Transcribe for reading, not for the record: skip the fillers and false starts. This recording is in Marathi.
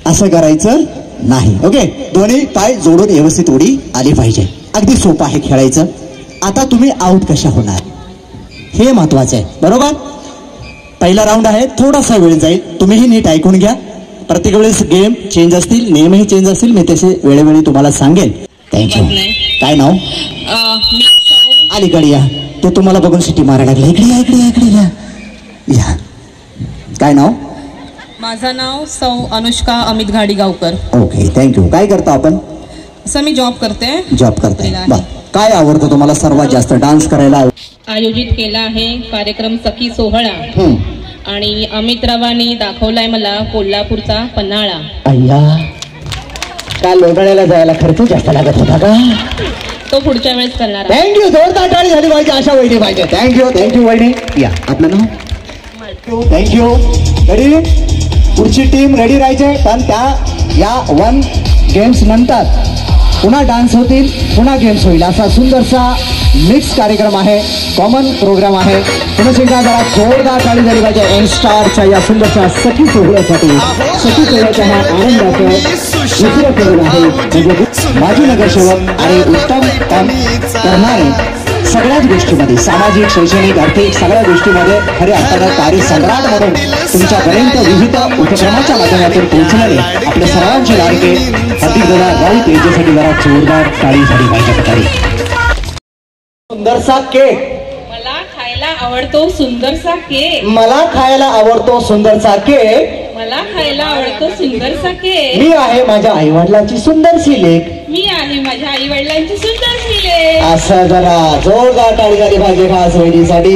असं करायचं नाही. ओके, दोन्ही पाय जोडून व्यवस्थित उडी आली पाहिजे. अगदी सोपं आहे खेळायचं. आता तुम्ही आउट कशा होणार हे महत्वाचं आहे, बरोबर. पहिला राऊंड आहे, थोडासा वेळ जाईल, तुम्हीही नीट ऐकून घ्या. प्रत्येक वेळेस गेम चेंज असतील, नियमही चेंज असतील, मी तसे वेळोवेळी तुम्हाला सांगेन. थँक्यू. काय नाव? अलीकडे या. ते तुम्हाला बघून सिटी मारायला लागले. इकडे या, इकडे या, इकडे या. या. काय नाव? माझं नाव सौ अनुष्का अमित घाडीगावकर. Okay, thank you. काय करता आपण? असं मी जॉब करते. जॉब करते. काय आवडतं तुम्हाला सर्वात जास्त? डान्स करायला आयोजित केला आहे कार्यक्रम सखी सोहळा आणि अमित रावांनी दाखवलाय मला कोल्हापूरचा पन्हाळा. अय्या, काल लोणावळ्याला जायला खर्च जास्त लागत होता का? तो पुढच्या वेळेस करणार. थँक्यू. जोरदार टाळी झाली पाहिजे, अशा वहिनी पाहिजे. थँक्यू, थँक्यू वहिनी. या, आपलं नाव? थँक्यू. रेडी? पुढची टीम रेडी राहायचे. पण या 1 गेम्स नंतर पुन्हा डान्स होतील, पुन्हा गेम्स होईल, असा सुंदरसा मिक्स कार्यक्रम आहे, कॉमन प्रोग्राम आहे. पुन्हा एकदा जरा जोरदार टाळी झाली पाहिजे एन स्टारच्या या सुंदरच्या सखी सोहळ्यासाठी. सखी सोहळ्याच्या हा आनंदाचं दुसरं फेरल आहे, म्हणजे माजी नगरसेवक आणि उत्तम काम करणारे सगळ्याच गोष्टीमध्ये, सामाजिक, शैक्षणिक, आर्थिक सगळ्या गोष्टीमध्ये खरे अर्थानं कार्यसम्राट म्हणून तुमच्यापर्यंत विविध उपक्रमाच्या माध्यमातून पोहोचणारे आपल्या सर्वांचे लाडके अतिथीला राऊत यांच्यासाठी जरा जोरदार टाळी झाली पाहिजे. सुंदरसा केक. मला खायला आवडतो सुंदरसा केक. मला खायला आवडतो सुंदरसा केक. मला खायला आवडतो सुंदरसा केक. मी आहे माझ्या आईवडिलांची सुंदरशी लेक. मी आहे माझ्या आई वडिलांची सुंदरशी लेक. असं जरा जोरदार टाळी झाली पाहिजे खास वहिनीसाठी.